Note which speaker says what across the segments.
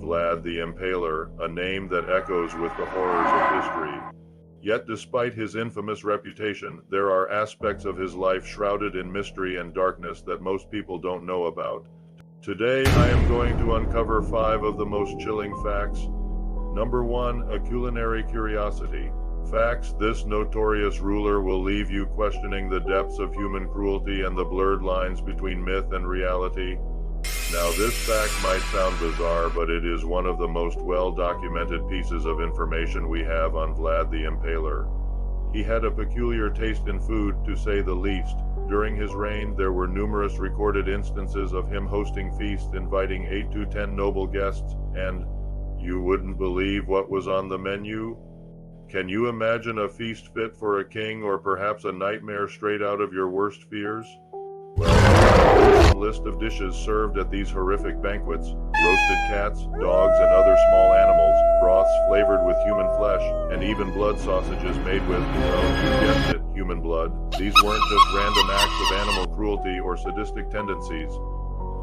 Speaker 1: Vlad the Impaler, a name that echoes with the horrors of history. Yet despite his infamous reputation, there are aspects of his life shrouded in mystery and darkness that most people don't know about. Today, I am going to uncover 5 of the most chilling facts. Number 1, a culinary curiosity. Facts: this notorious ruler will leave you questioning the depths of human cruelty and the blurred lines between myth and reality. Now, this fact might sound bizarre, but it is one of the most well-documented pieces of information we have on Vlad the Impaler. He had a peculiar taste in food, to say the least. During his reign, there were numerous recorded instances of him hosting feasts, inviting 8 to 10 noble guests, and you wouldn't believe what was on the menu? Can you imagine a feast fit for a king, or perhaps a nightmare straight out of your worst fears? Well, a list of dishes served at these horrific banquets: roasted cats, dogs, and other small animals, broths flavored with human flesh, and even blood sausages made with, well, you guessed it, human blood. These weren't just random acts of animal cruelty or sadistic tendencies.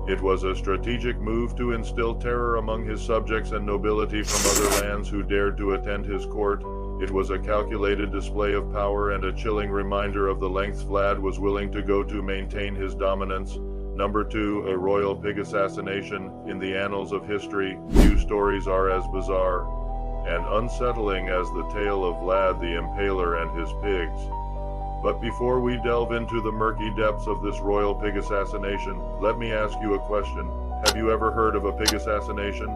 Speaker 1: It was a strategic move to instill terror among his subjects and nobility from other lands who dared to attend his court. It was a calculated display of power and a chilling reminder of the lengths Vlad was willing to go to maintain his dominance. Number 2, a royal pig assassination. In the annals of history, few stories are as bizarre and unsettling as the tale of Vlad the Impaler and his pigs. But before we delve into the murky depths of this royal pig assassination, let me ask you a question. Have you ever heard of a pig assassination?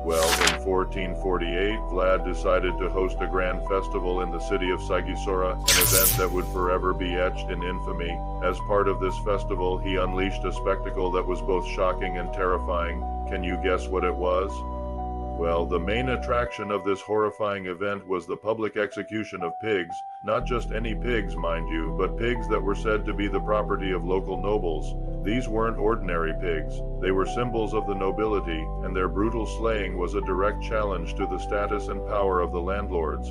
Speaker 1: Well, in 1448, Vlad decided to host a grand festival in the city of Sigisora, an event that would forever be etched in infamy. As part of this festival, he unleashed a spectacle that was both shocking and terrifying. Can you guess what it was? Well, the main attraction of this horrifying event was the public execution of pigs. Not just any pigs, mind you, but pigs that were said to be the property of local nobles. These weren't ordinary pigs. They were symbols of the nobility, and their brutal slaying was a direct challenge to the status and power of the landlords.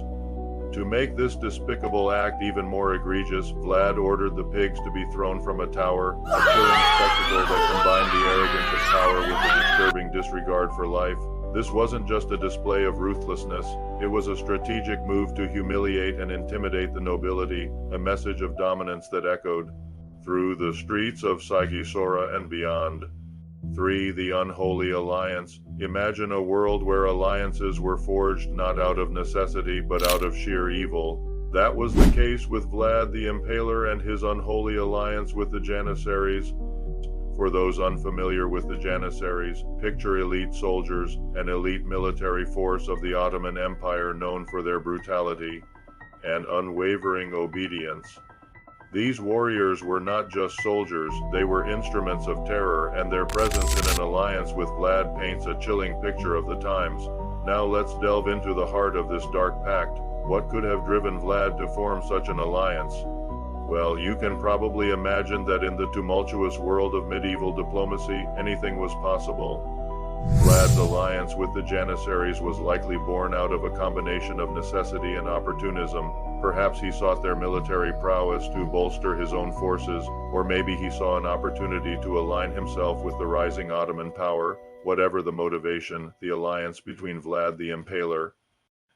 Speaker 1: To make this despicable act even more egregious, Vlad ordered the pigs to be thrown from a tower, a chilling spectacle that combined the arrogance of power with a disturbing disregard for life. This wasn't just a display of ruthlessness, it was a strategic move to humiliate and intimidate the nobility, a message of dominance that echoed through the streets of Sigisora and beyond. 3. The unholy alliance. Imagine a world where alliances were forged not out of necessity but out of sheer evil. That was the case with Vlad the Impaler and his unholy alliance with the Janissaries. For those unfamiliar with the Janissaries, picture elite soldiers, an elite military force of the Ottoman Empire known for their brutality and unwavering obedience. These warriors were not just soldiers, they were instruments of terror, and their presence in an alliance with Vlad paints a chilling picture of the times. Now let's delve into the heart of this dark pact. What could have driven Vlad to form such an alliance? Well, you can probably imagine that in the tumultuous world of medieval diplomacy, anything was possible. Vlad's alliance with the Janissaries was likely born out of a combination of necessity and opportunism. Perhaps he sought their military prowess to bolster his own forces, or maybe he saw an opportunity to align himself with the rising Ottoman power. Whatever the motivation, the alliance between Vlad the Impaler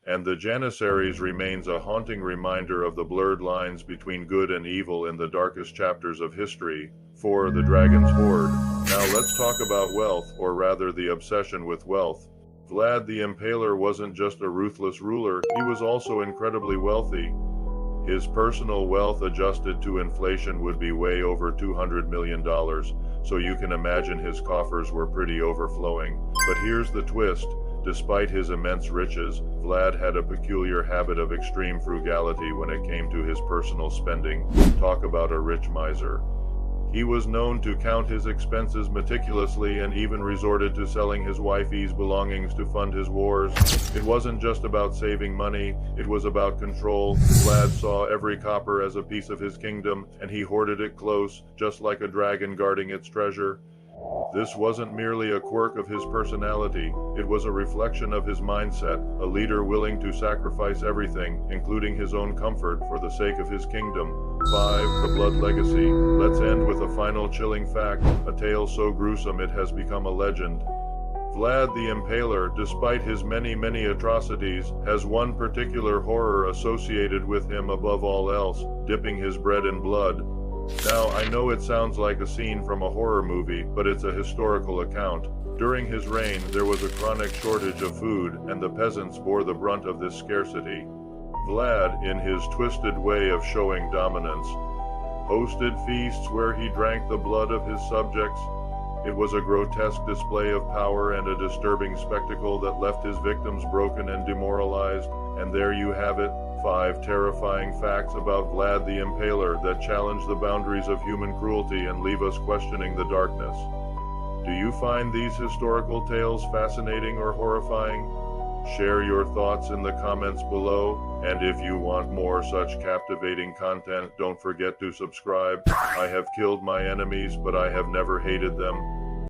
Speaker 1: and the Janissaries remains a haunting reminder of the blurred lines between good and evil in the darkest chapters of history. 4. The Dragon's Hoard. Now let's talk about wealth, or rather the obsession with wealth. Vlad the Impaler wasn't just a ruthless ruler, he was also incredibly wealthy. His personal wealth adjusted to inflation would be way over $200 million, so you can imagine his coffers were pretty overflowing. But here's the twist. Despite his immense riches, Vlad had a peculiar habit of extreme frugality when it came to his personal spending. Talk about a rich miser. He was known to count his expenses meticulously and even resorted to selling his wifey's belongings to fund his wars. It wasn't just about saving money, it was about control. Vlad saw every copper as a piece of his kingdom, and he hoarded it close, just like a dragon guarding its treasure. This wasn't merely a quirk of his personality, it was a reflection of his mindset, a leader willing to sacrifice everything, including his own comfort, for the sake of his kingdom. 5. The Blood Legacy. Let's end with a final chilling fact, a tale so gruesome it has become a legend. Vlad the Impaler, despite his many atrocities, has one particular horror associated with him above all else, dipping his bread in blood. Now, I know it sounds like a scene from a horror movie, but it's a historical account. During his reign, there was a chronic shortage of food, and the peasants bore the brunt of this scarcity. Vlad, in his twisted way of showing dominance, hosted feasts where he drank the blood of his subjects. It was a grotesque display of power and a disturbing spectacle that left his victims broken and demoralized. And there you have it, 5 terrifying facts about Vlad the Impaler that challenge the boundaries of human cruelty and leave us questioning the darkness. Do you find these historical tales fascinating or horrifying? Share your thoughts in the comments below, and if you want more such captivating content, don't forget to subscribe. I have killed my enemies, but I have never hated them.